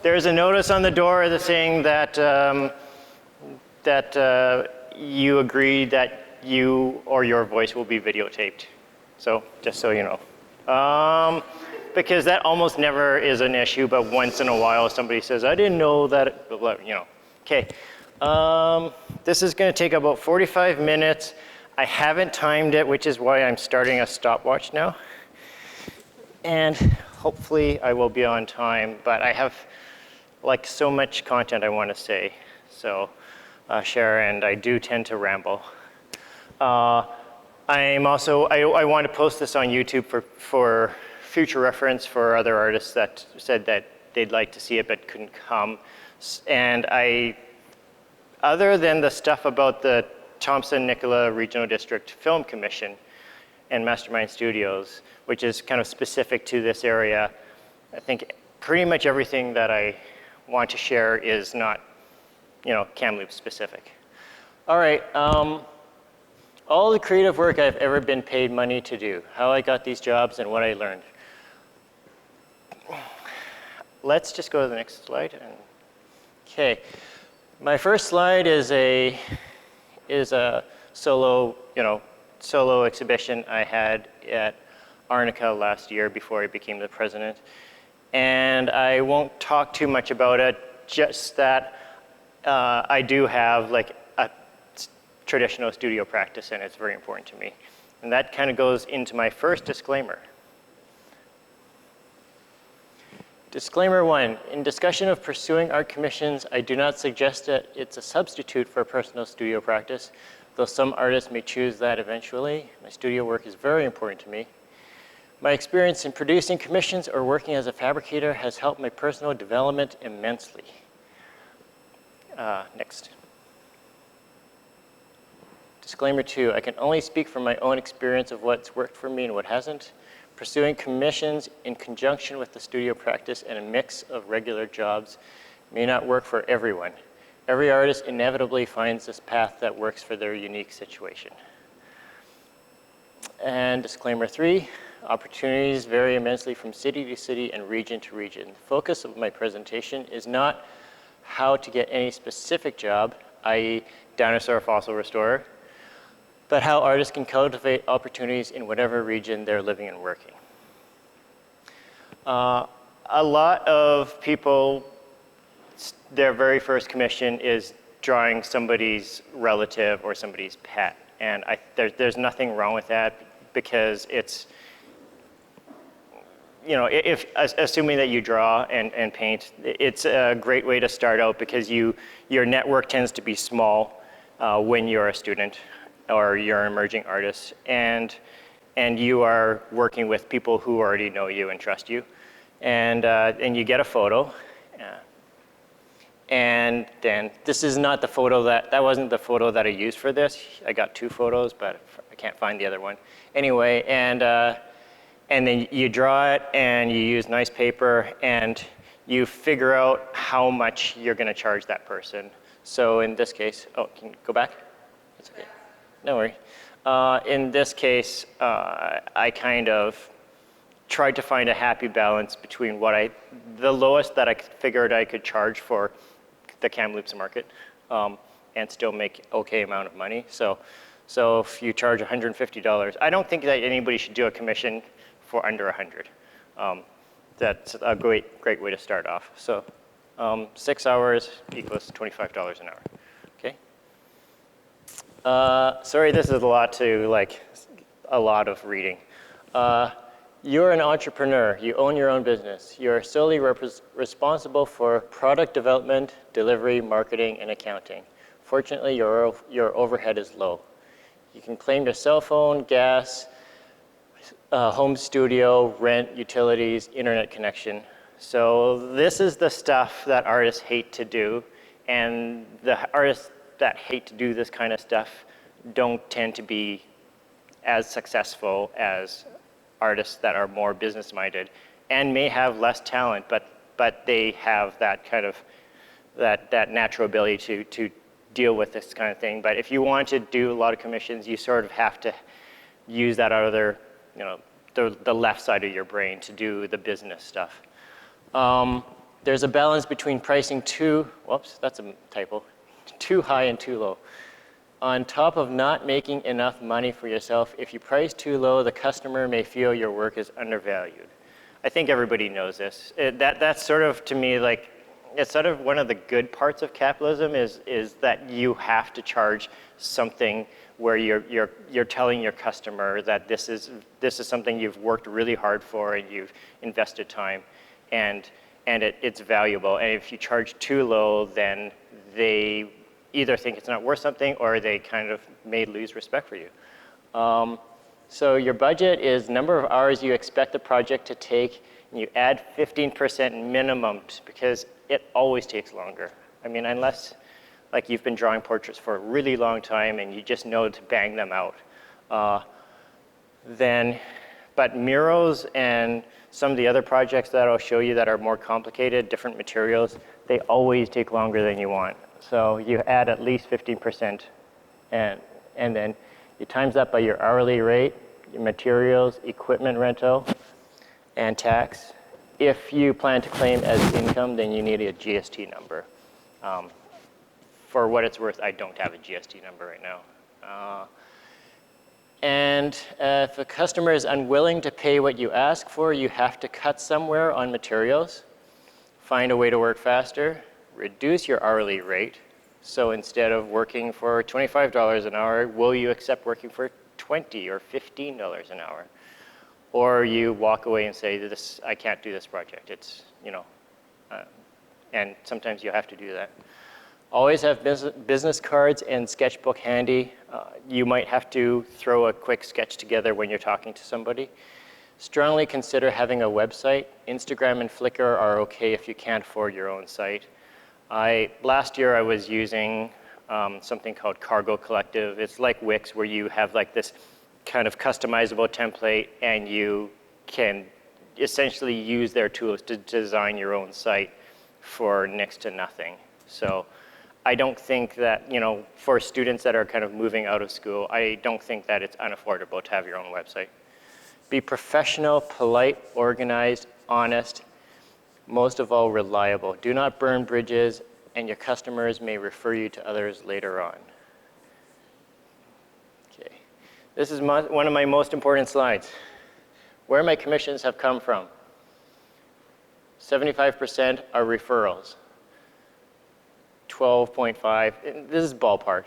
There's a notice on the door that's saying that you agree that you or your voice will be videotaped. So just so you know. Because that almost never is an issue, but once in a while somebody says, I didn't know that, you know. Okay, this is gonna take about 45 minutes. I haven't timed it, which is why I'm starting a stopwatch now. And hopefully I will be on time, but I have like so much content I want to say, so share, and I do tend to ramble. I'm also, I want to post this on YouTube for future reference for other artists that said that they'd like to see it but couldn't come. And other than the stuff about the Thompson Nicola Regional District Film Commission and Mastermind Studios, which is kind of specific to this area, I think pretty much everything that I want to share is not, you know, Kamloops specific. All right, all the creative work I've ever been paid money to do, how I got these jobs and what I learned. Let's just go to the next slide. Okay, my first slide is a solo, solo exhibition I had at Arnica last year before I became the president. And I won't talk too much about it, just that I do have like a traditional studio practice and it's very important to me. And that kind of goes into my first disclaimer. Disclaimer 1, in discussion of pursuing art commissions, I do not suggest that it's a substitute for personal studio practice, though some artists may choose that eventually. My studio work is very important to me. My experience in producing commissions or working as a fabricator has helped my personal development immensely. Next. Disclaimer 2, I can only speak from my own experience of what's worked for me and what hasn't. Pursuing commissions in conjunction with the studio practice and a mix of regular jobs may not work for everyone. Every artist inevitably finds this path that works for their unique situation. And disclaimer 3, opportunities vary immensely from city to city and region to region. The focus of my presentation is not how to get any specific job, i.e. dinosaur fossil restorer, but how artists can cultivate opportunities in whatever region they're living and working. A lot of people, their very first commission is drawing somebody's relative or somebody's pet. And there's nothing wrong with that because it's, assuming that you draw and paint, it's a great way to start out because your network tends to be small when you're a student or you're an emerging artist, and you are working with people who already know you and trust you, and you get a photo, and then this is not the photo that wasn't the photo that I used for this. I got 2 photos, but I can't find the other one. Anyway, and then you draw it, and you use nice paper, and you figure out how much you're going to charge that person. So in this case, oh, can you go back? That's okay. No worry. In this case, I kind of tried to find a happy balance between the lowest that I figured I could charge for the Kamloops market, and still make okay amount of money. So if you charge $150, I don't think that anybody should do a commission for under 100. That's a great way to start off. So 6 hours equals $25 an hour. Okay. Sorry, this is a lot of reading. You're an entrepreneur. You own your own business. You're solely responsible for product development, delivery, marketing, and accounting. Fortunately, your overhead is low. You can claim your cell phone, gas, home studio, rent, utilities, internet connection. So this is the stuff that artists hate to do, and the artists that hate to do this kind of stuff don't tend to be as successful as artists that are more business-minded and may have less talent, but they have that kind of that natural ability to deal with this kind of thing. But if you want to do a lot of commissions, you sort of have to use that other, the left side of your brain to do the business stuff. There's a balance between pricing whoops, that's a typo, too high and too low. On top of not making enough money for yourself, if you price too low, the customer may feel your work is undervalued. I think everybody knows this. That's sort of, to me, like, it's sort of one of the good parts of capitalism is that you have to charge something where you're telling your customer that this is something you've worked really hard for and you've invested time, and it's valuable. And if you charge too low, then they either think it's not worth something or they kind of may lose respect for you. So your budget is number of hours you expect the project to take, and you add 15% minimum because it always takes longer. I mean, unless like you've been drawing portraits for a really long time and you just know to bang them out. But murals and some of the other projects that I'll show you that are more complicated, different materials, they always take longer than you want. So you add at least 15%, and then you times that by your hourly rate, your materials, equipment rental, and tax. If you plan to claim as income, then you need a GST number. For what it's worth, I don't have a GST number right now. If a customer is unwilling to pay what you ask for, you have to cut somewhere on materials, find a way to work faster, reduce your hourly rate. So instead of working for $25 an hour, will you accept working for $20 or $15 an hour? Or you walk away and say, I can't do this project. It's, and sometimes you have to do that. Always have business cards and sketchbook handy. You might have to throw a quick sketch together when you're talking to somebody. Strongly consider having a website. Instagram and Flickr are okay if you can't afford your own site. Last year I was using something called Cargo Collective. It's like Wix, where you have like this kind of customizable template and you can essentially use their tools to design your own site for next to nothing. So I don't think that, for students that are kind of moving out of school, I don't think that it's unaffordable to have your own website. Be professional, polite, organized, honest, most of all, reliable. Do not burn bridges, and your customers may refer you to others later on. Okay, this is one of my most important slides. Where my commissions have come from. 75% are referrals. 12.5, this is ballpark.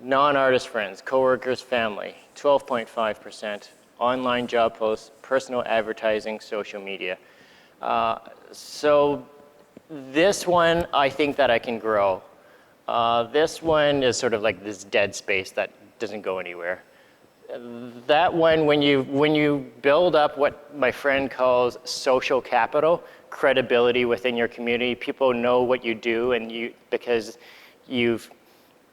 Non-artist friends, coworkers, family, 12.5%. Online job posts, personal advertising, social media. So this one, I think that I can grow. This one is sort of like this dead space that doesn't go anywhere. That one, when you build up what my friend calls social capital, credibility within your community, people know what you do, and because you've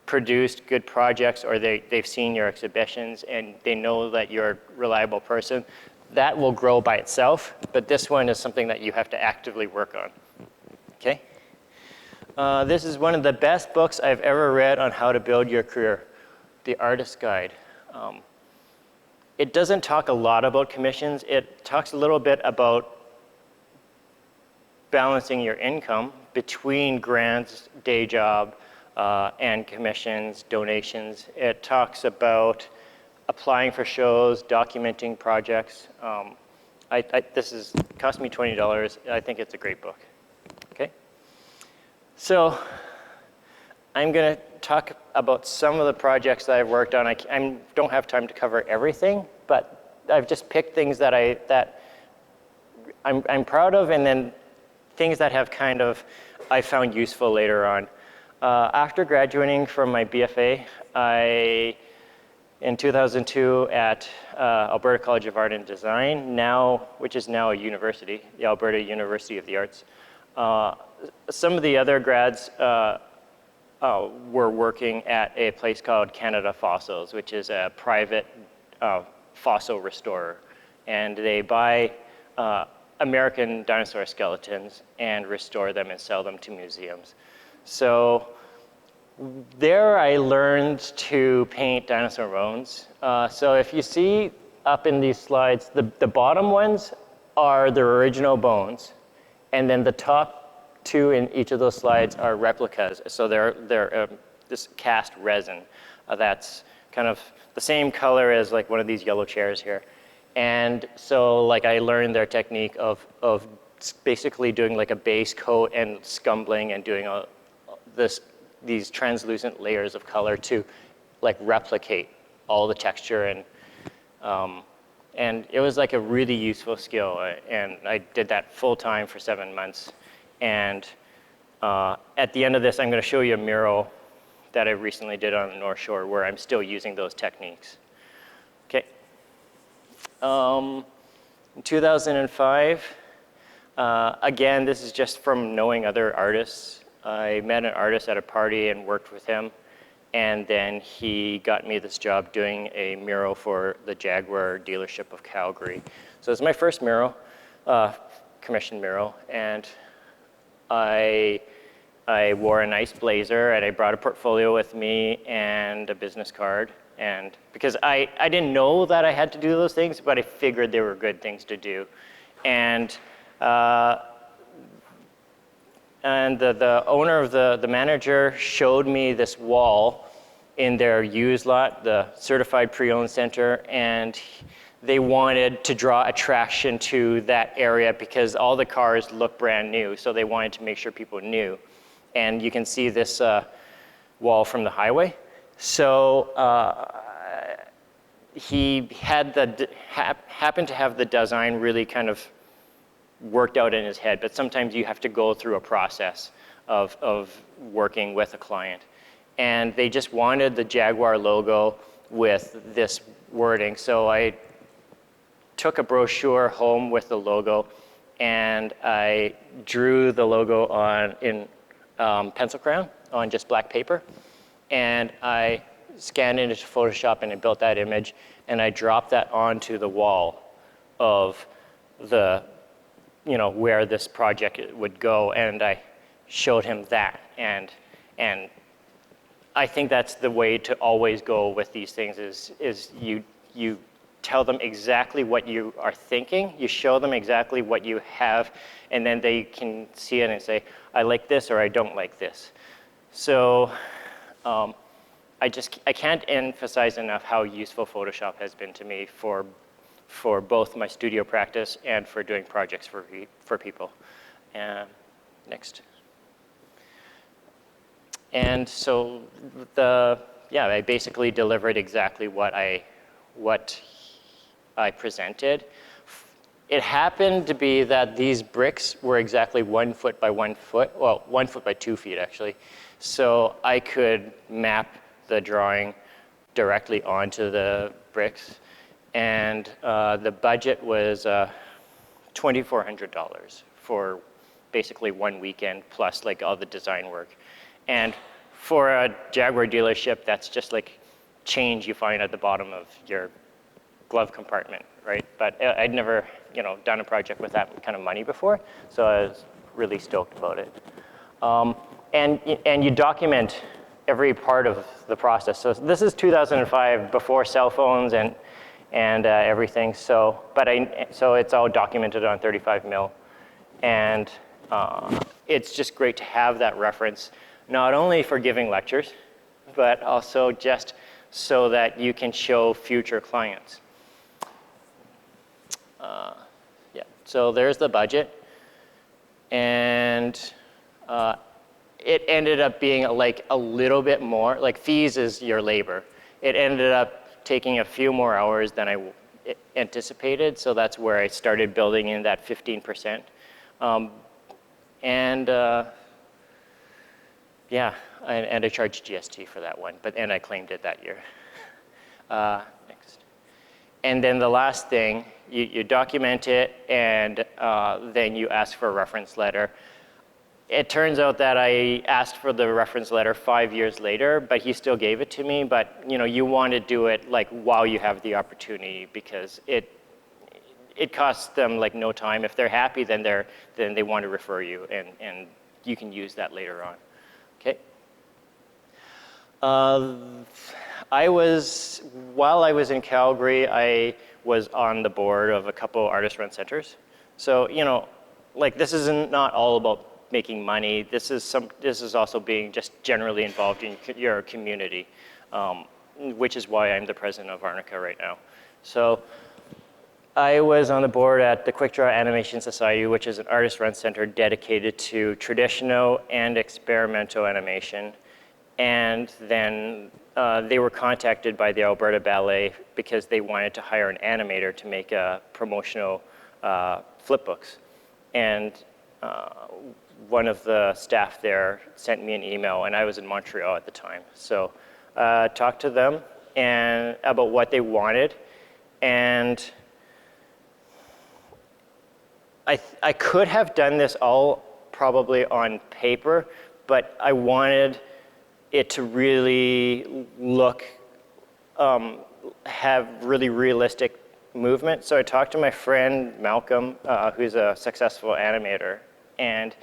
produced good projects or they've seen your exhibitions and they know that you're a reliable person, that will grow by itself, but this one is something that you have to actively work on, okay? This is one of the best books I've ever read on how to build your career, The Artist's Guide. It doesn't talk a lot about commissions. It talks a little bit about balancing your income between grants, day job, and commissions, donations. It talks about applying for shows, documenting projects. This cost me $20. I think it's a great book. Okay? So I'm going to talk about some of the projects that I've worked on. I don't have time to cover everything, but I've just picked things that I'm proud of, and then things that have kind of I found useful later on. After graduating from my BFA, in 2002 at Alberta College of Art and Design, which is now a university, the Alberta University of the Arts. Some of the other grads were working at a place called Canada Fossils, which is a private fossil restorer. And they buy American dinosaur skeletons and restore them and sell them to museums. So there I learned to paint dinosaur bones. So if you see up in these slides, the bottom ones are the original bones. And then the top two in each of those slides are replicas. So they're this cast resin that's kind of the same color as like one of these yellow chairs here. And so like I learned their technique of basically doing like a base coat and scumbling and doing these translucent layers of color to like replicate all the texture, and it was like a really useful skill, and I did that full time for 7 months. And at the end of this, I'm going to show you a mural that I recently did on the North Shore where I'm still using those techniques. Okay. In 2005, again, this is just from knowing other artists. I met an artist at a party and worked with him. And then he got me this job doing a mural for the Jaguar dealership of Calgary. So it's my first mural, commissioned mural. And I wore a nice blazer, and I brought a portfolio with me and a business card. And because I didn't know that I had to do those things, but I figured they were good things to do. And the owner of the manager showed me this wall in their used lot, the certified pre-owned center, and they wanted to draw attraction to that area because all the cars look brand new, so they wanted to make sure people knew. And you can see this wall from the highway. So he had happened to have the design really kind of worked out in his head, but sometimes you have to go through a process of working with a client. And they just wanted the Jaguar logo with this wording. So I took a brochure home with the logo, and I drew the logo in pencil crayon on just black paper. And I scanned it into Photoshop, and I built that image, and I dropped that onto the wall of where this project would go, and I showed him that. And I think that's the way to always go with these things is you tell them exactly what you are thinking, you show them exactly what you have, and then they can see it and say, I like this or I don't like this. So I can't emphasize enough how useful Photoshop has been to me for both my studio practice and for doing projects for people. Next. And so I basically delivered exactly what I presented. It happened to be that these bricks were exactly 1 foot by 1 foot, well, 1 foot by 2 feet actually. So I could map the drawing directly onto the bricks. And the budget was $2,400 for basically 1 weekend plus like all the design work. And for a Jaguar dealership, that's just like change you find at the bottom of your glove compartment, right? But I'd never, done a project with that kind of money before, so I was really stoked about it. And you document every part of the process. So this is 2005, before cell phones and everything. So it's all documented on 35 mil, and it's just great to have that reference, not only for giving lectures, but also just so that you can show future clients. So there's the budget, and it ended up being like a little bit more, like fees is your labor. It ended up taking a few more hours than I anticipated, so that's where I started building in that 15%. And I charged GST for that one, and I claimed it that year. Next. And then the last thing, you document it, and then you ask for a reference letter. It turns out that I asked for the reference letter 5 years later, but he still gave it to me. But you want to do it like while you have the opportunity, because it costs them like no time. If they're happy, then they want to refer you, and you can use that later on. Okay. While I was in Calgary, I was on the board of a couple artist-run centers. So like this isn't not all about making money. This is also being just generally involved in your community, which is why I'm the president of Arnica right now. So I was on the board at the Quick Draw Animation Society, which is an artist-run center dedicated to traditional and experimental animation. And then they were contacted by the Alberta Ballet because they wanted to hire an animator to make promotional flipbooks. And one of the staff there sent me an email, and I was in Montreal at the time. So talked to them and about what they wanted. And I could have done this all probably on paper, but I wanted it to really look, have really realistic movement. So I talked to my friend Malcolm, who's a successful animator, and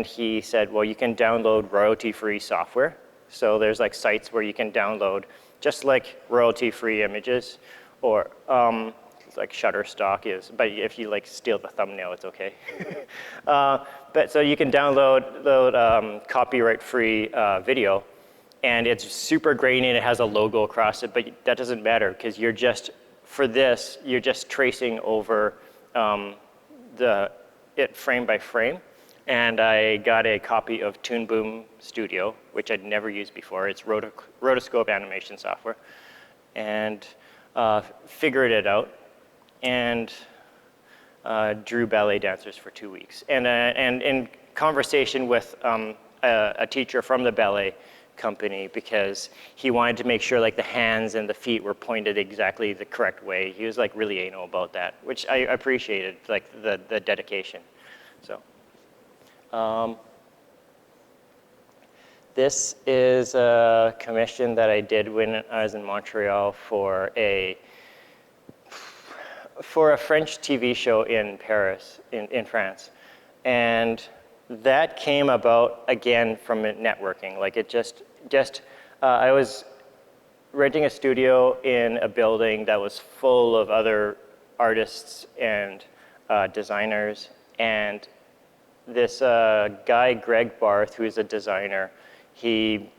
he said, well, you can download royalty-free software. So there's like sites where you can download just like royalty-free images, or like Shutterstock is, but if you like steal the thumbnail, it's okay. But so you can download copyright-free video, and it's super grainy and it has a logo across it, but that doesn't matter because you're just, for this, you're just tracing over it frame by frame. And I got a copy of Toon Boom Studio, which I'd never used before. It's rotoscope animation software, and figured it out. And drew ballet dancers for 2 weeks. And in conversation with a teacher from the ballet company, because he wanted to make sure like the hands and the feet were pointed exactly the correct way. He was like really anal about that, which I appreciated, like the dedication. So this is a commission that I did when I was in Montreal for a French TV show in Paris, in France. And that came about, again, from networking. Like it just I was renting a studio in a building that was full of other artists and designers. And this guy, Greg Barth, who's a designer, he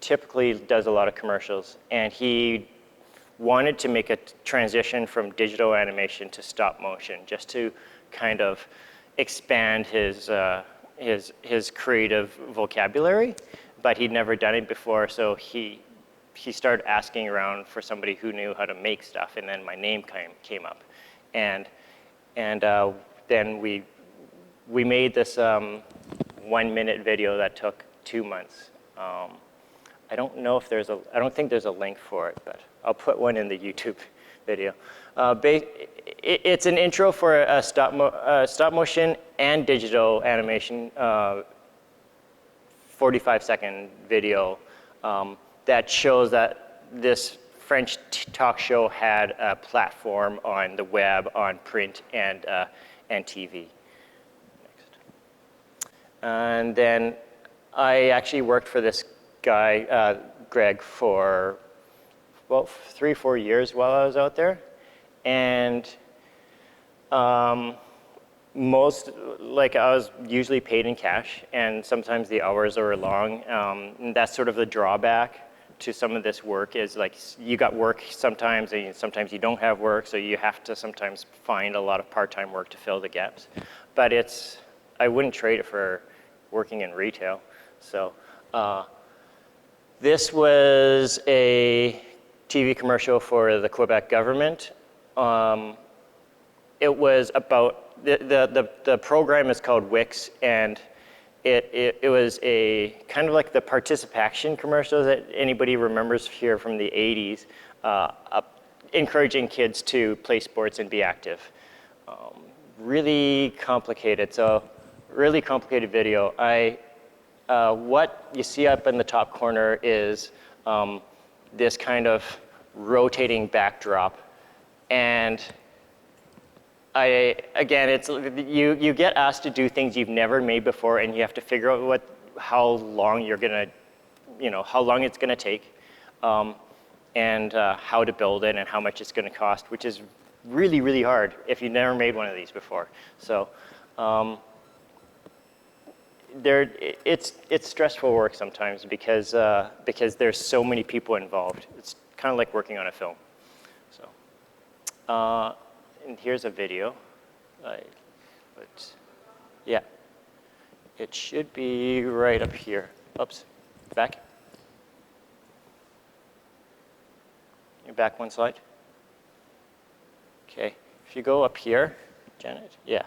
typically does a lot of commercials. And he wanted to make a transition from digital animation to stop motion, just to kind of expand his creative vocabulary, but he'd never done it before, so he started asking around for somebody who knew how to make stuff, and then my name came up, and then we made this 1 minute video that took 2 months. I don't think there's a link for it, but I'll put one in the YouTube video. It's an intro for a stop motion and digital animation 45-second video that shows that this French talk show had a platform on the web, on print, and TV. Next. And then I actually worked for this guy, Greg, for, well, 3 or 4 years while I was out there. And I was usually paid in cash, and sometimes the hours are long. And that's sort of the drawback to some of this work, is like you got work sometimes, and sometimes you don't have work, so you have to sometimes find a lot of part-time work to fill the gaps. But I wouldn't trade it for working in retail. So this was a TV commercial for the Quebec government. It was about, the program is called Wix, and it was a kind of like the participation commercials that anybody remembers here from the 80s, encouraging kids to play sports and be active. Really complicated, so really complicated video. What you see up in the top corner is this kind of rotating backdrop. And again, it's you get asked to do things you've never made before, and you have to figure out how long how long it's gonna take, and how to build it and how much it's gonna cost, which is really, really hard if you've never made one of these before. So It's stressful work sometimes because there's so many people involved. It's kind of like working on a film. So, and here's a video. But yeah, it should be right up here. Oops, back. You're back one slide. Okay, if you go up here, Janet, yeah.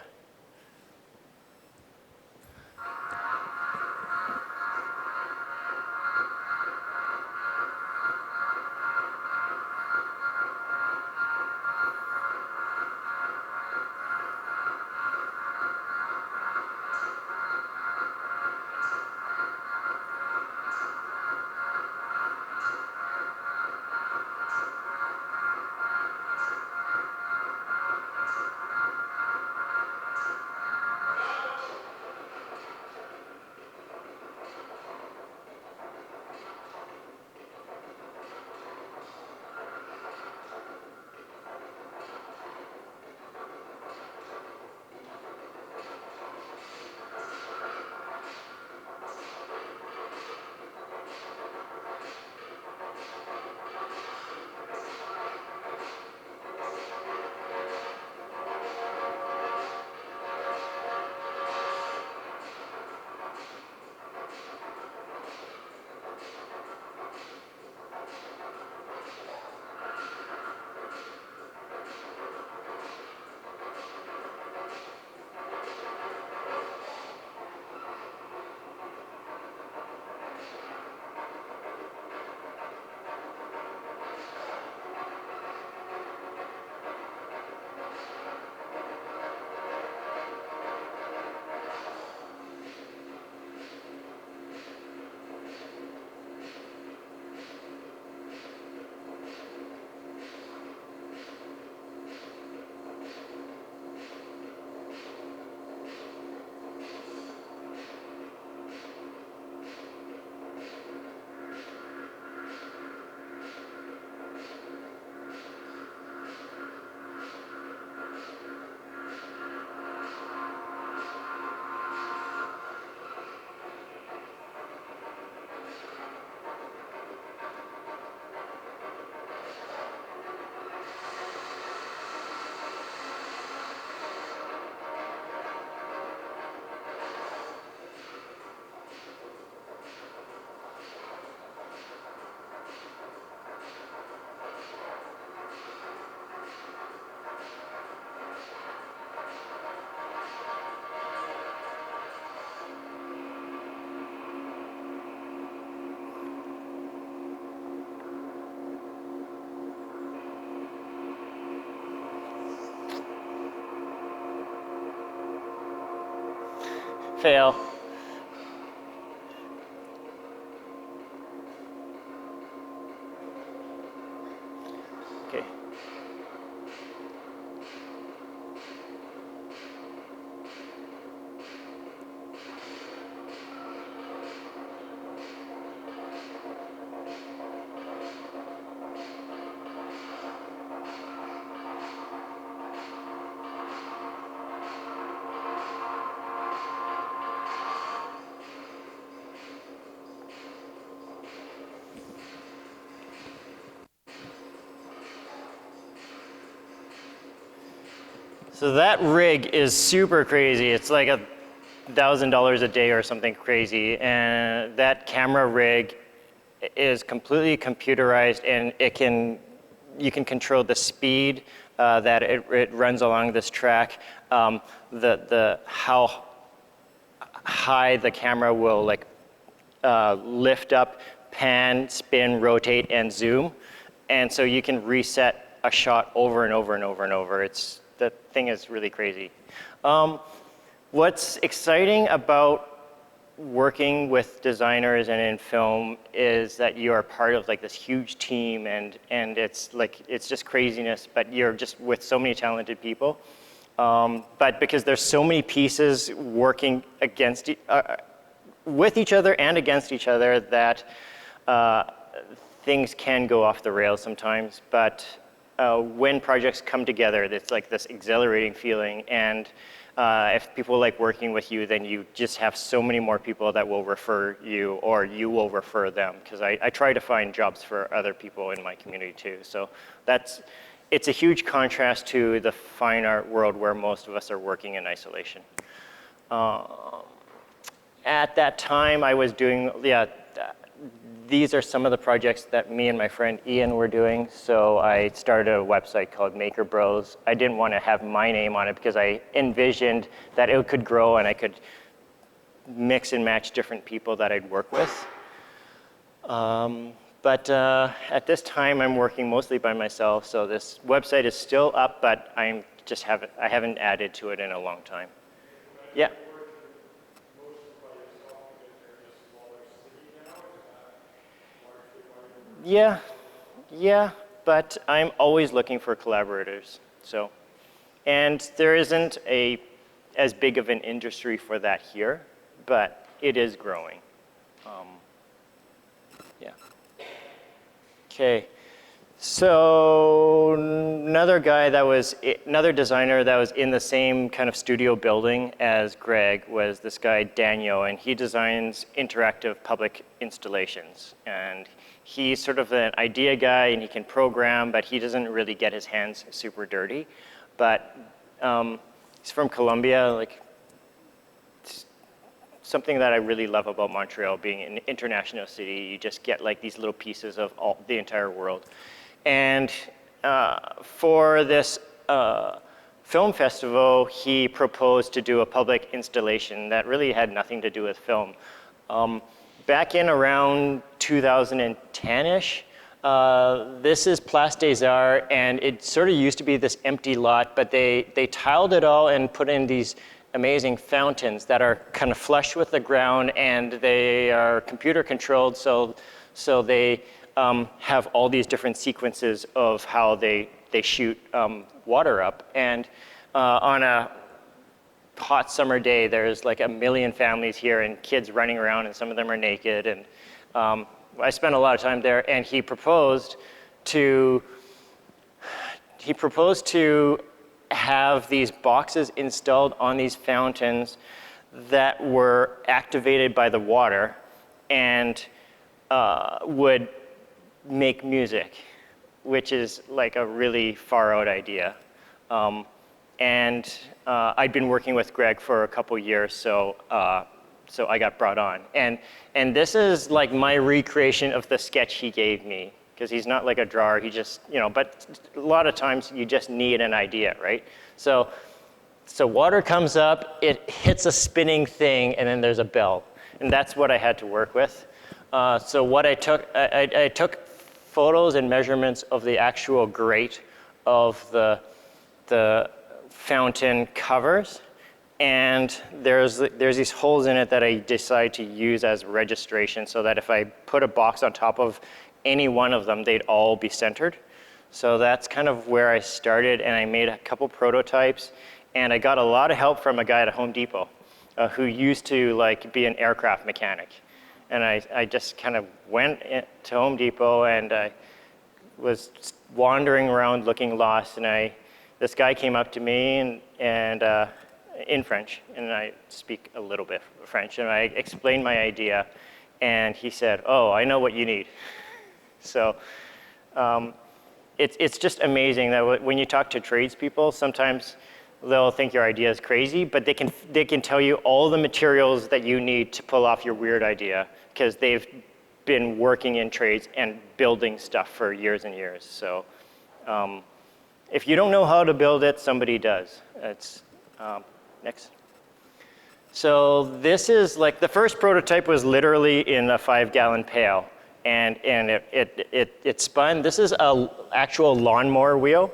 Fail. Okay. So that rig is super crazy. It's like $1,000 a day or something crazy. And that camera rig is completely computerized, and you can control the speed that it runs along this track, how high the camera will lift up, pan, spin, rotate, and zoom. And so you can reset a shot over and over and over and over. The thing is really crazy. What's exciting about working with designers and in film is that you are part of like this huge team, and it's just craziness, but you're just with so many talented people. But because there's so many pieces working with each other and against each other, that things can go off the rails sometimes. But when projects come together, it's like this exhilarating feeling, and if people like working with you, then you just have so many more people that will refer you, or you will refer them, because I try to find jobs for other people in my community too. So it's a huge contrast to the fine art world where most of us are working in isolation. At that time, I was doing, these are some of the projects that me and my friend Ian were doing. So I started a website called Maker Bros. I didn't want to have my name on it because I envisioned that it could grow and I could mix and match different people that I'd work with. But at this time, I'm working mostly by myself. So this website is still up, but I haven't added to it in a long time. Yeah. Yeah, but I'm always looking for collaborators. So, and there isn't as big of an industry for that here, but it is growing. Yeah. Okay. So another designer that was in the same kind of studio building as Greg was this guy Daniel, and he designs interactive public installations. And he's sort of an idea guy, and he can program, but he doesn't really get his hands super dirty. But he's from Colombia. Like, something that I really love about Montreal being an international city, you just get like these little pieces of the entire world. And for this film festival, he proposed to do a public installation that really had nothing to do with film. Back in around 2010-ish, this is Place des Arts, and it sort of used to be this empty lot, but they tiled it all and put in these amazing fountains that are kind of flush with the ground, and they are computer controlled, so they have all these different sequences of how they shoot water up. And on a hot summer day, there's like 1 million families here and kids running around, and some of them are naked. And I spent a lot of time there, and he proposed to have these boxes installed on these fountains that were activated by the water and would make music, which is like a really far out idea. And I'd been working with Greg for a couple years, so I got brought on. And this is like my recreation of the sketch he gave me, because he's not like a drawer, he just, but a lot of times you just need an idea, right? So water comes up, it hits a spinning thing, and then there's a bell. And that's what I had to work with. So what I took photos and measurements of the actual grate of the fountain covers, and there's these holes in it that I decide to use as registration, so that if I put a box on top of any one of them, they'd all be centered. So that's kind of where I started, and I made a couple prototypes, and I got a lot of help from a guy at Home Depot who used to like be an aircraft mechanic. And I just kind of went to Home Depot, and I was wandering around looking lost, and this guy came up to me and in French, and I speak a little bit French, and I explained my idea, and he said, "Oh, I know what you need." So it's just amazing that when you talk to tradespeople, sometimes they'll think your idea is crazy, but they can tell you all the materials that you need to pull off your weird idea, because they've been working in trades and building stuff for years and years. So if you don't know how to build it, somebody does. It's next. So this is like, the first prototype was literally in a 5-gallon pail, and it spun. This is an actual lawnmower wheel.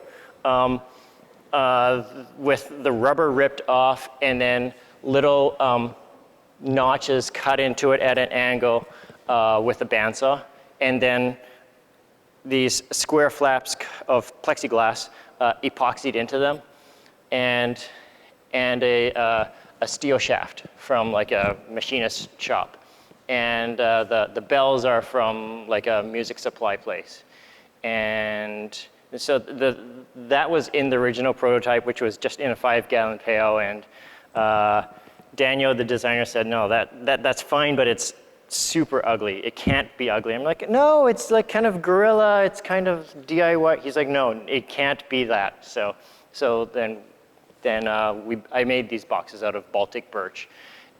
With the rubber ripped off, and then little notches cut into it at an angle with a bandsaw, and then these square flaps of plexiglass epoxied into them, and a steel shaft from like a machinist shop, and the bells are from like a music supply place, and so that was in the original prototype, which was just in a 5-gallon pail, and Daniel, the designer, said, no, that's fine, but it's super ugly. It can't be ugly. I'm like, no, it's like kind of guerrilla. It's kind of DIY. He's like, no, it can't be that. So then I made these boxes out of Baltic birch,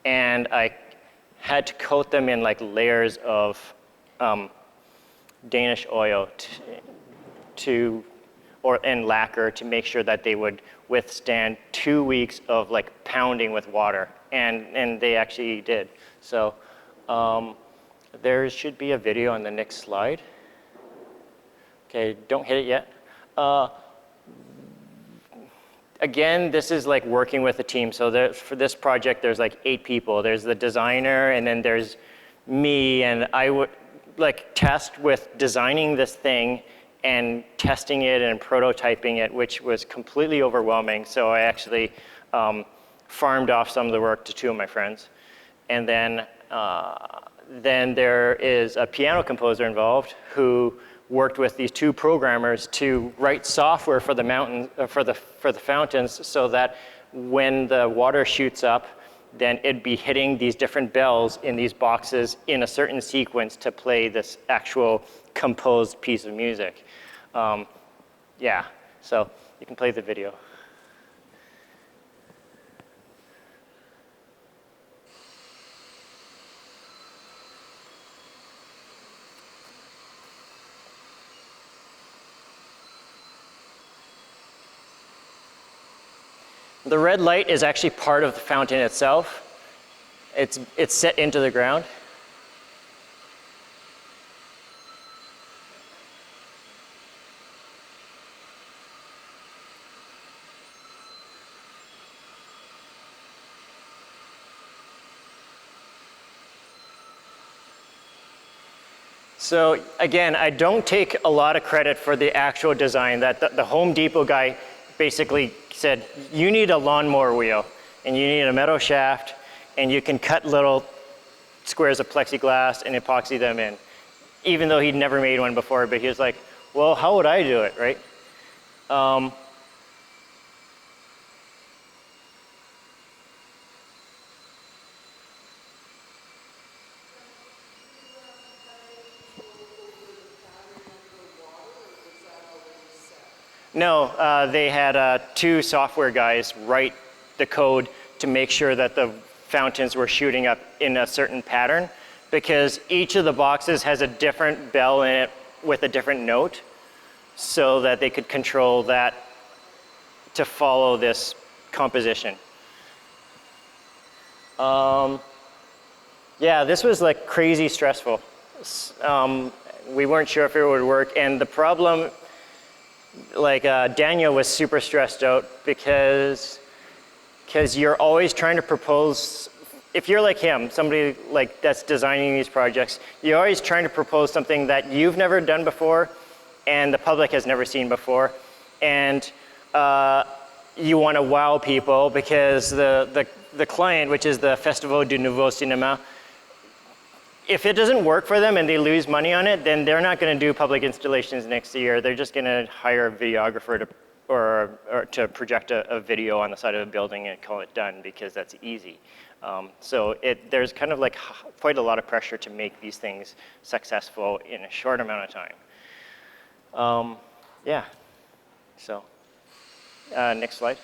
and I had to coat them in like layers of Danish oil and lacquer to make sure that they would withstand 2 weeks of like pounding with water, and they actually did. So there should be a video on the next slide. Okay, don't hit it yet. Again, this is like working with a team. So for this project, there's like 8 people. There's the designer, and then there's me, and I would like tasked with designing this thing and testing it and prototyping it, which was completely overwhelming. So I actually farmed off some of the work to 2 of my friends. And then there is a piano composer involved who worked with these 2 programmers to write software for the fountains, so that when the water shoots up, then it'd be hitting these different bells in these boxes in a certain sequence to play this actual composed piece of music. Yeah, so you can play the video. The red light is actually part of the fountain itself. It's set into the ground. So again, I don't take a lot of credit for the actual design. That the Home Depot guy basically said, you need a lawnmower wheel, and you need a metal shaft, and you can cut little squares of plexiglass and epoxy them in. Even though he'd never made one before, but he was like, well, how would I do it, right? No, they had 2 software guys write the code to make sure that the fountains were shooting up in a certain pattern, because each of the boxes has a different bell in it with a different note, so that they could control that to follow this composition. Yeah, this was like crazy stressful. We weren't sure if it would work, and the problem, like Daniel was super stressed out because you're always trying to propose. If you're like him, somebody like that's designing these projects, you're always trying to propose something that you've never done before and the public has never seen before, and you want to wow people, because the client, which is the Festival du Nouveau Cinéma, if it doesn't work for them and they lose money on it, then they're not going to do public installations next year. They're just going to hire a videographer to project a video on the side of a building and call it done, because that's easy. So there's kind of like quite a lot of pressure to make these things successful in a short amount of time. Yeah, so next slide.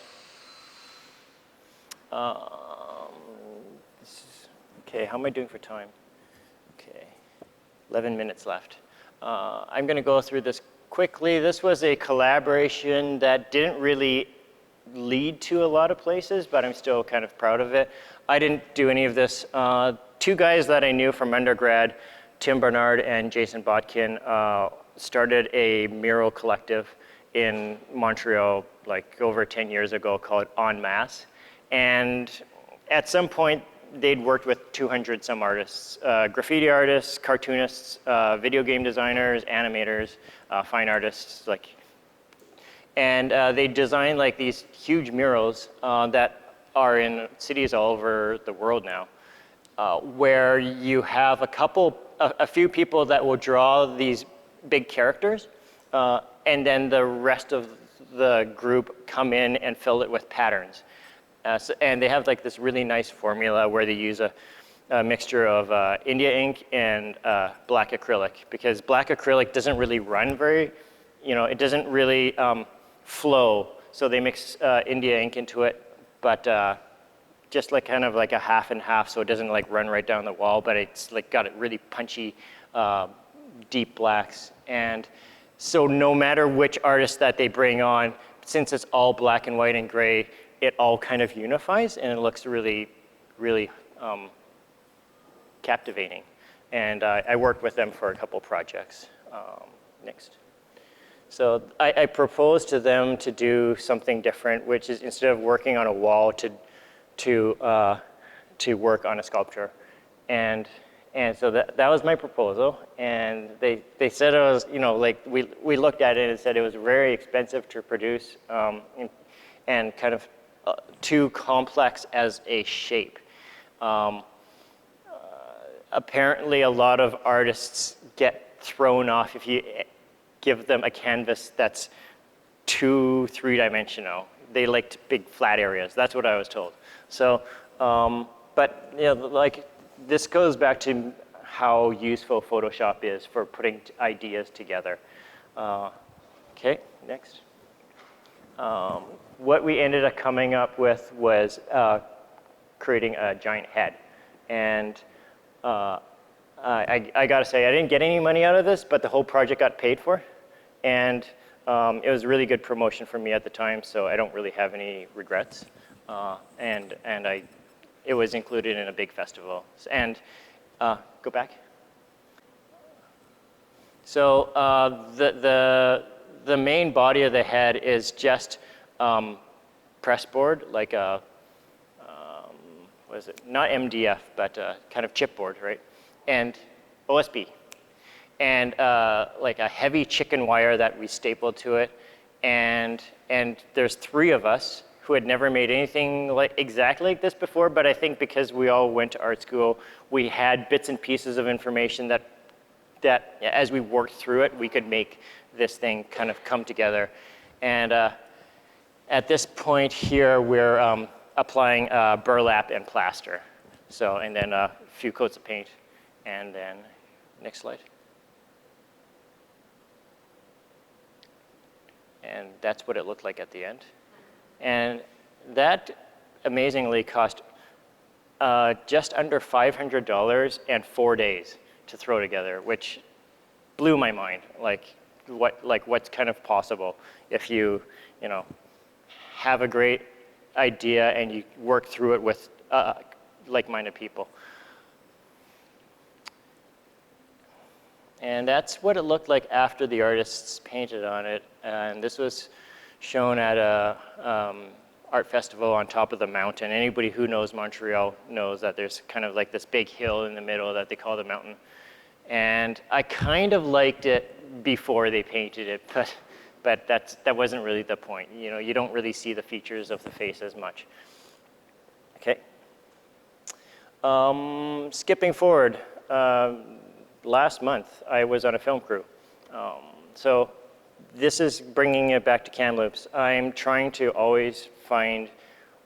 Okay, how am I doing for time? Okay, 11 minutes left. I'm going to go through this quickly. This was a collaboration that didn't really lead to a lot of places, but I'm still kind of proud of it. I didn't do any of this. 2 guys that I knew from undergrad, Tim Bernard and Jason Botkin, started a mural collective in Montreal like over 10 years ago called En Masse. And at some point, they'd worked with 200 some artists, graffiti artists, cartoonists, video game designers, animators, fine artists, and they designed like these huge murals that are in cities all over the world now, where you have a few people that will draw these big characters, and then the rest of the group come in and fill it with patterns. And they have like this really nice formula where they use a mixture of India ink and black acrylic, because black acrylic doesn't really run very, it doesn't really flow. So they mix India ink into it, but just like kind of like a half and half, so it doesn't like run right down the wall, but it's like got it really punchy, deep blacks. And so no matter which artist that they bring on, since it's all black and white and gray, it all kind of unifies and it looks really, really captivating. And I worked with them for a couple projects. Next. So I proposed to them to do something different, which is instead of working on a wall to work on a sculpture. And so that was my proposal. And they said it was, like we looked at it and said it was very expensive to produce and kind of too complex as a shape. Apparently a lot of artists get thrown off if you give them a canvas that's too three-dimensional. They liked big flat areas. That's what I was told. So, but like this goes back to how useful Photoshop is for putting ideas together. Okay, next. What we ended up coming up with was creating a giant head. And I gotta say, I didn't get any money out of this, but the whole project got paid for. And it was really good promotion for me at the time, so I don't really have any regrets. And it was included in a big festival. And go back. So the main body of the head is just pressboard, like a, what is it? Not MDF, but kind of chipboard, right? And OSB. And like a heavy chicken wire that we stapled to it. And there's 3 of us who had never made anything like exactly like this before, but I think because we all went to art school, we had bits and pieces of information that as we worked through it, we could make this thing kind of come together. And at this point here, we're applying burlap and plaster. So, and then a few coats of paint. And then, next slide. And that's what it looked like at the end. And that amazingly cost just under $500 and 4 days to throw together, which blew my mind. Like what's kind of possible if you have a great idea and you work through it with like-minded people. And that's what it looked like after the artists painted on it. And this was shown at a art festival on top of the mountain. Anybody who knows Montreal knows that there's kind of like this big hill in the middle that they call the mountain. And I kind of liked it before they painted it, but that wasn't really the point. You don't really see the features of the face as much. Okay. Skipping forward. Last month, I was on a film crew. So this is bringing it back to Kamloops. I'm trying to always find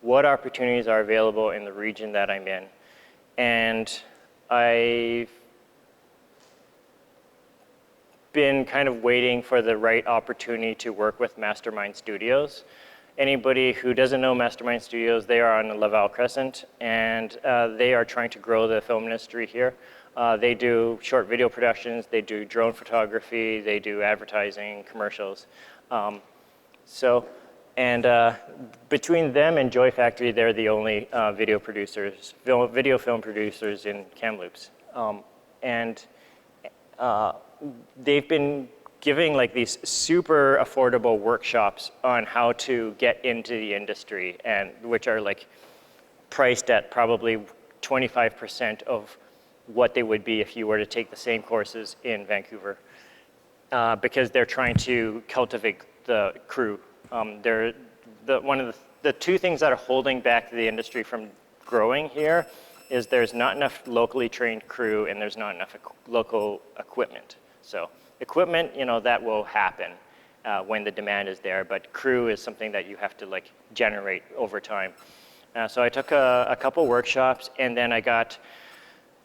what opportunities are available in the region that I'm in. And I've been kind of waiting for the right opportunity to work with Mastermind Studios. Anybody who doesn't know Mastermind Studios, they are on the Laval Crescent, and they are trying to grow the film industry here. They do short video productions, they do drone photography, they do advertising, commercials. Between them and Joy Factory, they're the only video film producers in Kamloops. They've been giving like these super affordable workshops on how to get into the industry, and which are like priced at probably 25% of what they would be if you were to take the same courses in Vancouver, because they're trying to cultivate the crew. One of the 2 things that are holding back the industry from growing here is there's not enough locally trained crew and there's not enough local equipment. So equipment, that will happen when the demand is there, but crew is something that you have to like generate over time. So I took a couple workshops, and then I got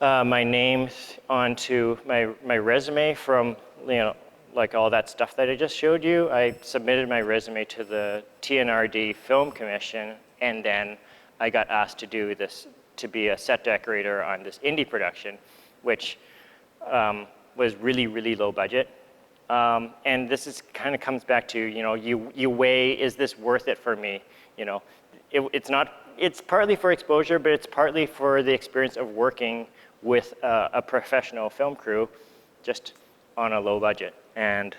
my name onto my resume from, like all that stuff that I just showed you. I submitted my resume to the TNRD Film Commission, and then I got asked to do this, to be a set decorator on this indie production, which was really, really low budget. And this is kind of comes back to, you weigh, is this worth it for me? It's partly for exposure, but it's partly for the experience of working with a professional film crew, just on a low budget. And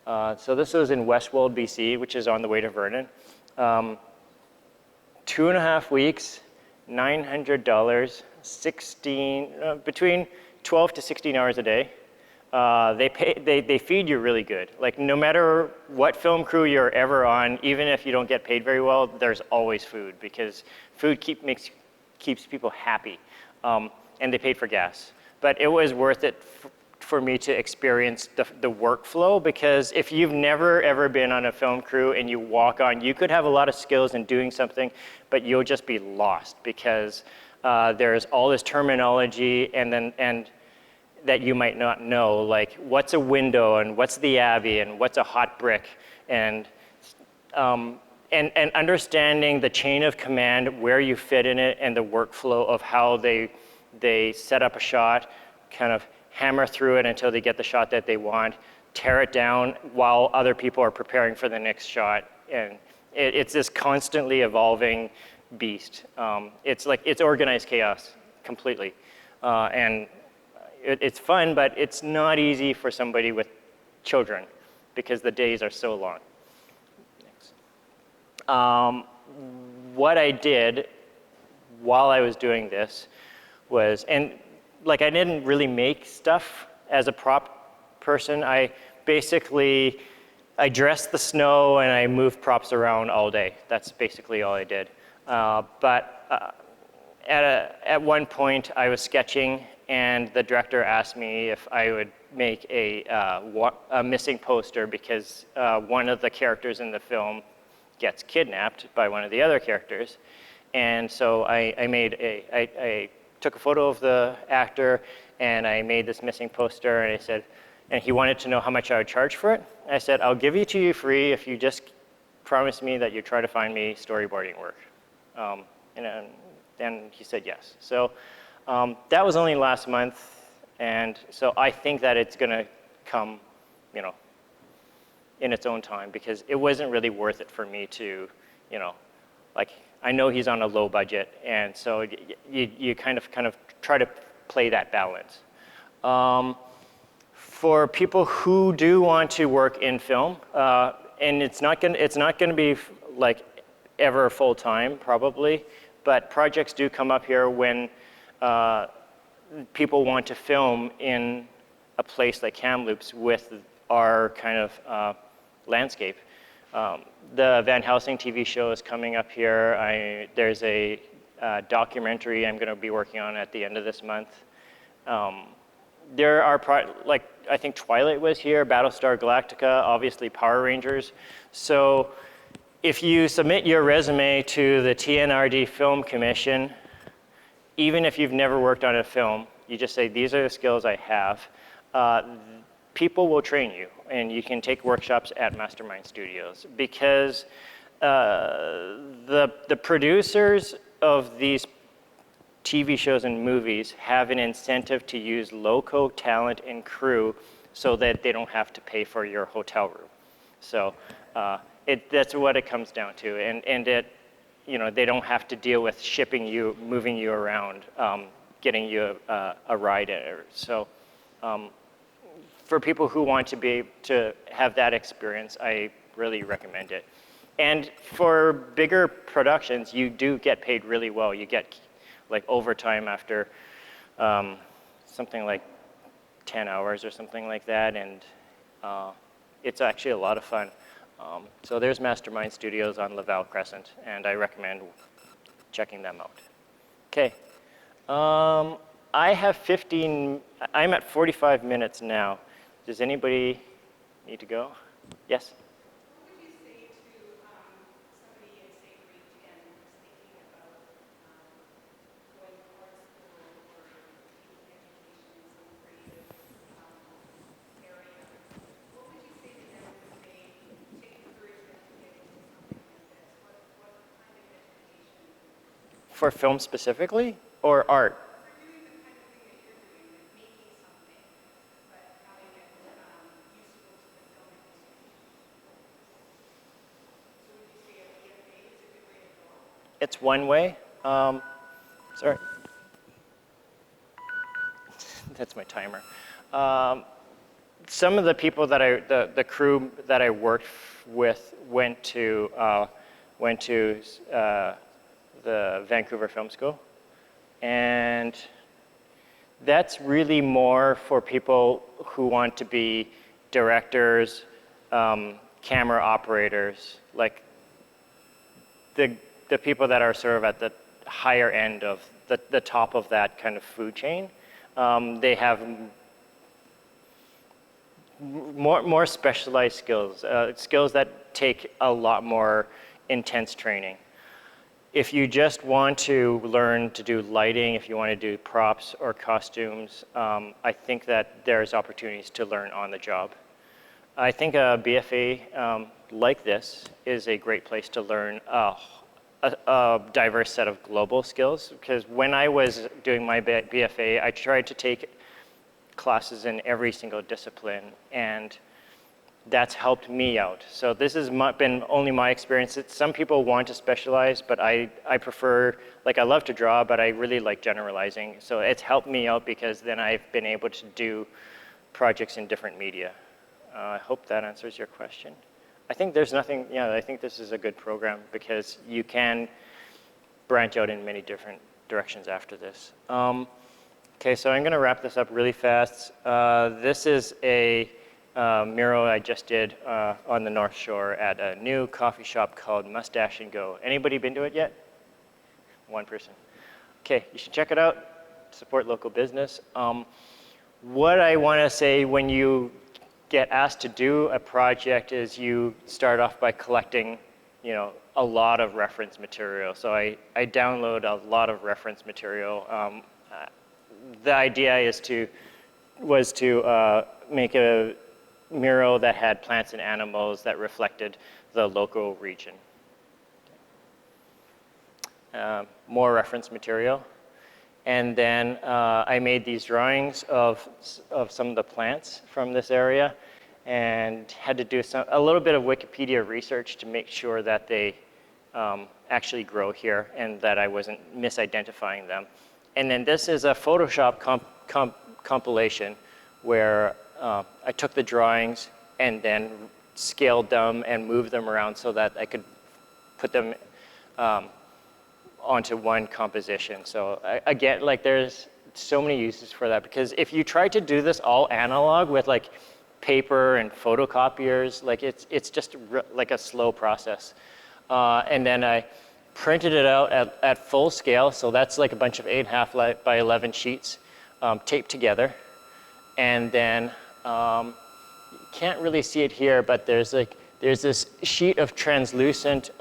so this was in Westwold, BC, which is on the way to Vernon. 2.5 weeks, $900, between 12 to 16 hours a day. They feed you really good. Like, no matter what film crew you're ever on, even if you don't get paid very well, there's always food, because food keeps people happy. And they paid for gas. But it was worth it for me to experience the workflow, because if you've never ever been on a film crew and you walk on, you could have a lot of skills in doing something, but you'll just be lost, because there's all this terminology and that you might not know, like what's a window and what's the abbey and what's a hot brick, and understanding the chain of command, where you fit in it, and the workflow of how they set up a shot, kind of hammer through it until they get the shot that they want, tear it down while other people are preparing for the next shot. And it's this constantly evolving beast. It's organized chaos completely. And it's fun, but it's not easy for somebody with children, because the days are so long. Next. What I did while I was doing this was, and like, I didn't really make stuff as a prop person. I dressed the snow and I moved props around all day. That's basically all I did. But at one point I was sketching, and the director asked me if I would make a missing poster, because one of the characters in the film gets kidnapped by one of the other characters. And so I took a photo of the actor, and I made this missing poster, and I said, and he wanted to know how much I would charge for it. I said, I'll give it to you free if you just promise me that you try to find me storyboarding work. And he said yes. So that was only last month, and so I think that it's gonna come, in its own time, because it wasn't really worth it for me to, like, I know he's on a low budget, and so you kind of try to play that balance. For people who do want to work in film, and it's not gonna be like ever full time probably, but projects do come up here when people want to film in a place like Kamloops with our kind of landscape. The Van Helsing TV show is coming up here. There's a documentary I'm going to be working on at the end of this month. There are, I think Twilight was here, Battlestar Galactica, obviously Power Rangers. So if you submit your resume to the TNRD Film Commission, even if you've never worked on a film, you just say, these are the skills I have. People will train you, and you can take workshops at Mastermind Studios, because the producers of these TV shows and movies have an incentive to use local talent and crew so that they don't have to pay for your hotel room. So that's what it comes down to, and they don't have to deal with shipping you, moving you around, getting you a ride in it. So. For people who want to have that experience, I really recommend it. And for bigger productions, you do get paid really well. You get like overtime after something like 10 hours or something like that, and it's actually a lot of fun. So there's Mastermind Studios on Laval Crescent, and I recommend checking them out. Okay. I'm at 45 minutes now. Does anybody need to go? Yes? What would you say to somebody in, say, grade 10 who's thinking about For film specifically, or art? It's one way. Sorry. That's my timer. Some of the people that the crew that I worked with went to the Vancouver Film School, and that's really more for people who want to be directors, camera operators, like the people that are sort of at the higher end of the top of that kind of food chain. They have more specialized skills, skills that take a lot more intense training. If you just want to learn to do lighting, if you want to do props or costumes, I think that there's opportunities to learn on the job. I think a BFA like this is a great place to learn a diverse set of global skills, because when I was doing my BFA, I tried to take classes in every single discipline, and that's helped me out. So this has been only my experience. Some people want to specialize, but I prefer, like I love to draw, but I really like generalizing. So it's helped me out because then I've been able to do projects in different media. I hope that answers your question. I think there's nothing, yeah, I think this is a good program because you can branch out in many different directions after this. Okay, so I'm gonna wrap this up really fast. This is a mural I just did on the North Shore at a new coffee shop called Mustache and Go. Anybody been to it yet? One person. Okay, you should check it out. Support local business. What I wanna say when you get asked to do a project is you start off by collecting, you know, a lot of reference material. So I download a lot of reference material. The idea was to make a mural that had plants and animals that reflected the local region. More reference material. And then I made these drawings of some of the plants from this area and had to do a little bit of Wikipedia research to make sure that they actually grow here and that I wasn't misidentifying them. And then this is a Photoshop compilation where I took the drawings and then scaled them and moved them around so that I could put them onto one composition. So again, like there's so many uses for that, because if you try to do this all analog with like paper and photocopiers, like it's just like a slow process. And then I printed it out at full scale. So that's like a bunch of 8.5 by 11 sheets taped together. And then you can't really see it here, but there's this sheet of translucent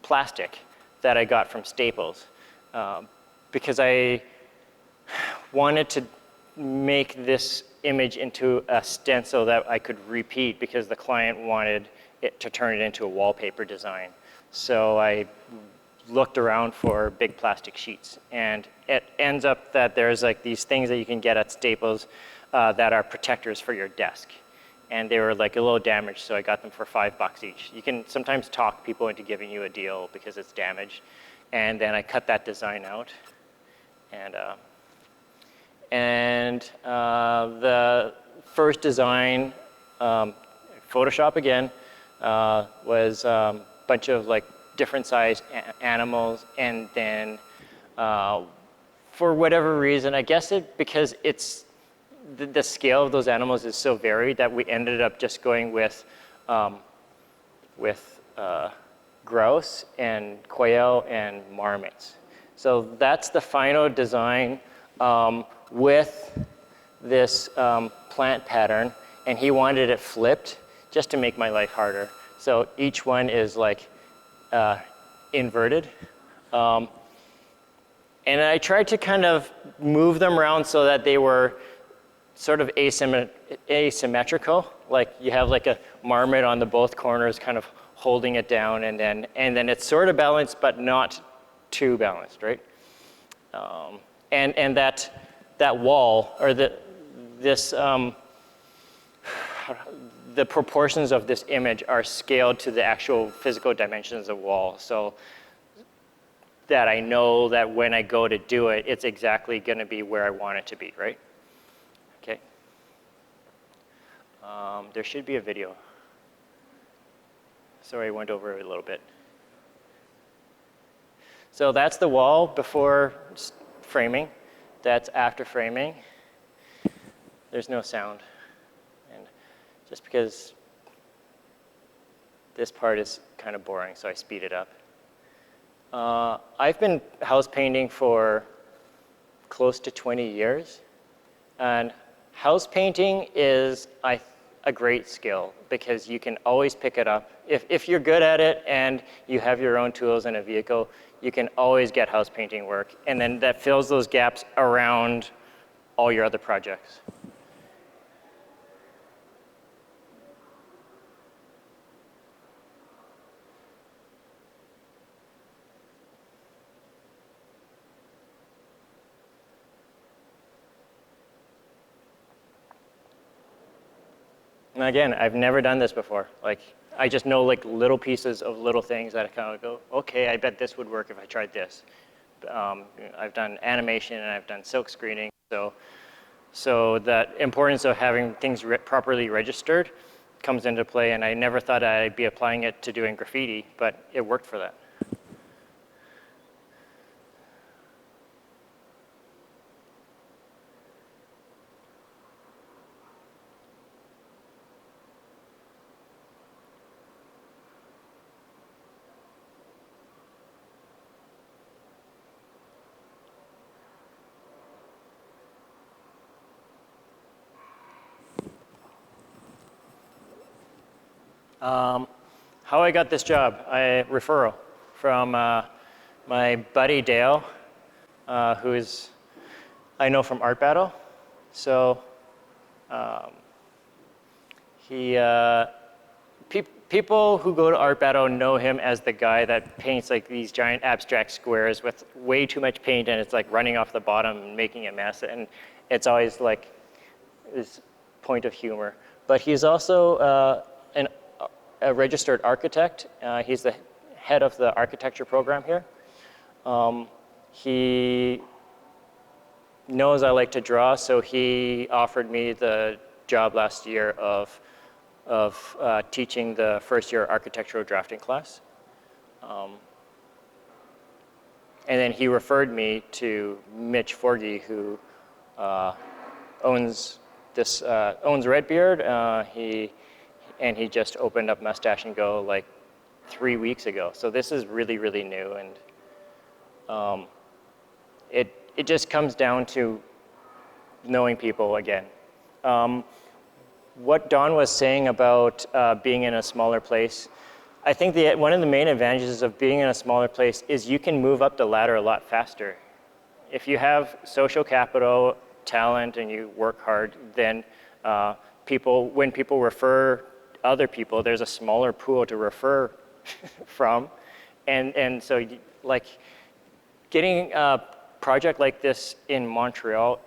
plastic that I got from Staples because I wanted to make this image into a stencil that I could repeat because the client wanted it to turn it into a wallpaper design. So I looked around for big plastic sheets, and it ends up that there's like these things that you can get at Staples that are protectors for your desk. And they were like a little damaged, so I got them for $5 each. You can sometimes talk people into giving you a deal because it's damaged. And then I cut that design out. And the first design, Photoshop again, was a bunch of like different size animals. And then for whatever reason, I guess because it's, the scale of those animals is so varied that we ended up just going with grouse and quail and marmots. So that's the final design with this plant pattern, and he wanted it flipped just to make my life harder. So each one is like inverted. And I tried to kind of move them around so that they were sort of asymmetrical. Like you have like a marmot on the both corners kind of holding it down, and then it's sort of balanced but not too balanced, right? And that wall, or the proportions of this image are scaled to the actual physical dimensions of the wall, so that I know that when I go to do it, it's exactly going to be where I want it to be, right? Okay. There should be a video. Sorry, I went over it a little bit. So that's the wall before framing. That's after framing. There's no sound. And just because this part is kind of boring, so I speed it up. I've been house painting for close to 20 years. And house painting is a great skill because you can always pick it up. If you're good at it and you have your own tools and a vehicle, you can always get house painting work. And then that fills those gaps around all your other projects. And again, I've never done this before. Like, I just know like little pieces of little things that I kind of go, okay, I bet this would work if I tried this. I've done animation and I've done silk screening. So that importance of having things properly registered comes into play, and I never thought I'd be applying it to doing graffiti, but it worked for that. How I got this job, referral from my buddy Dale, who is, I know from Art Battle. So people who go to Art Battle know him as the guy that paints like these giant abstract squares with way too much paint, and it's like running off the bottom and making a mess, and it's always like this point of humor. But he's also a registered architect. He's the head of the architecture program here. He knows I like to draw, so he offered me the job last year of teaching the first year architectural drafting class. And then he referred me to Mitch Forgy, who owns Redbeard. He just opened up Mustache and Go like 3 weeks ago. So this is really, really new, and it just comes down to knowing people again. What Don was saying about being in a smaller place, I think one of the main advantages of being in a smaller place is you can move up the ladder a lot faster. If you have social capital, talent, and you work hard, then when people refer other people, there's a smaller pool to refer from. And so like getting a project like this in Montreal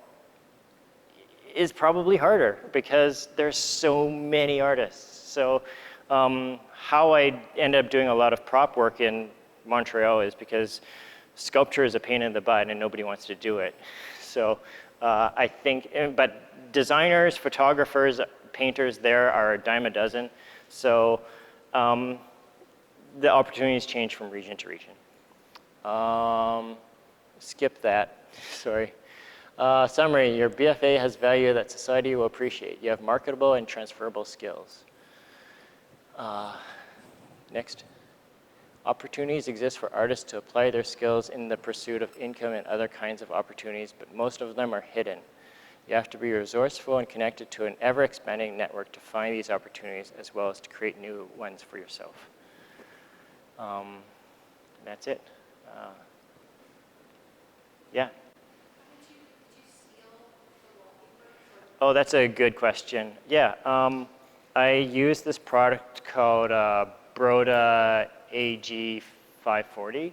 is probably harder because there's so many artists. So how I ended up doing a lot of prop work in Montreal is because sculpture is a pain in the butt and nobody wants to do it. So I think, but designers, photographers, painters there are a dime a dozen. So the opportunities change from region to region. Skip that, sorry. Summary, your BFA has value that society will appreciate. You have marketable and transferable skills. Next. Opportunities exist for artists to apply their skills in the pursuit of income and other kinds of opportunities, but most of them are hidden. You have to be resourceful and connected to an ever-expanding network to find these opportunities, as well as to create new ones for yourself. That's it. Yeah. Oh, that's a good question. Yeah, I use this product called Broda AG540.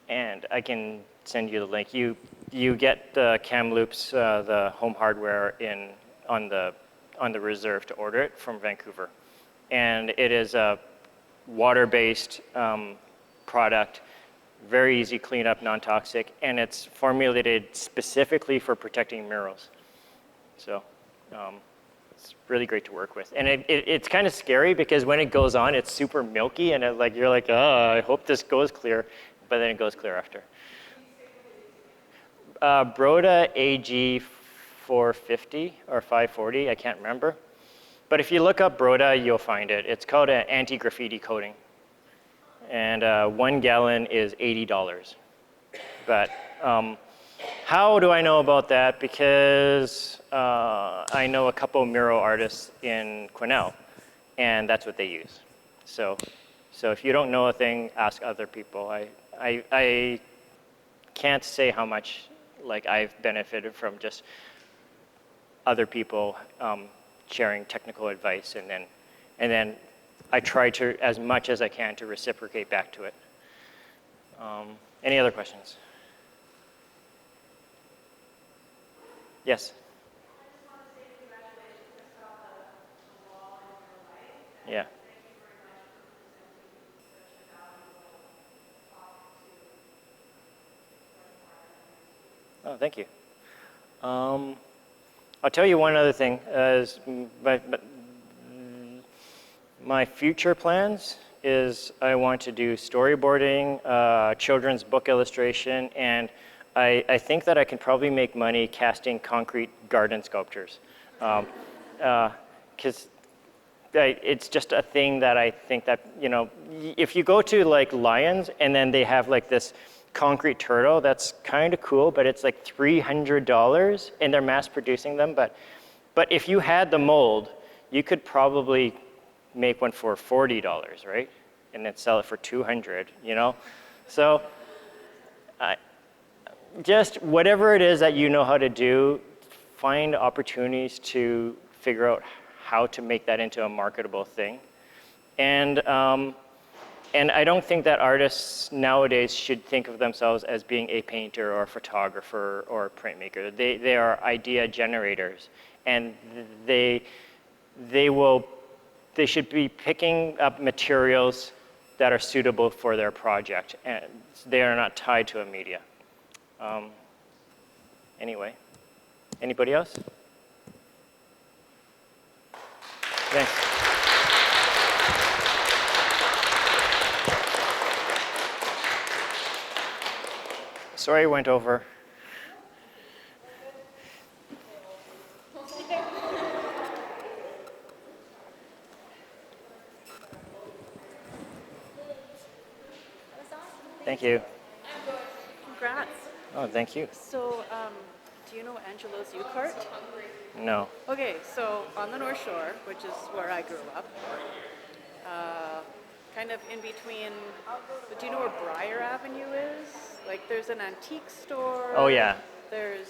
And I can send you the link. You get the Kamloops, the home hardware on the reserve to order it from Vancouver. And it is a water-based product, very easy cleanup, non-toxic, and it's formulated specifically for protecting murals. So it's really great to work with. And it's kind of scary because when it goes on, it's super milky, and you're like, oh, I hope this goes clear, but then it goes clear after. Broda AG 450 or 540, I can't remember. But if you look up Broda, you'll find it. It's called an anti-graffiti coating. And 1 gallon is $80. But how do I know about that? Because I know a couple mural artists in Quesnel, and that's what they use. So if you don't know a thing, ask other people. I can't say how much I've benefited from just other people sharing technical advice, and then I try to, as much as I can, to reciprocate back to it. Any other questions? Yes? Yeah. Oh, thank you. I'll tell you one other thing. My future plans is I want to do storyboarding, children's book illustration, and I think that I can probably make money casting concrete garden sculptures. Because it's just a thing that I think that, if you go to Lions and then they have this concrete turtle, that's kind of cool, but it's $300 and they're mass producing them. But if you had the mold, you could probably make one for $40, right? And then sell it for $200, So just whatever it is that you know how to do, find opportunities to figure out how to make that into a marketable thing. And I don't think that artists nowadays should think of themselves as being a painter or a photographer or a printmaker. They are idea generators, and they should be picking up materials that are suitable for their project, and they are not tied to a media. Anyway, anybody else? Thanks. Sorry I went over. Thank you. Congrats. Oh, thank you. So, do you know Angelo's U-Cart? No. Okay, so on the North Shore, which is where I grew up, kind of in between, do you know where Briar Avenue is? There's an antique store. Oh, yeah. There's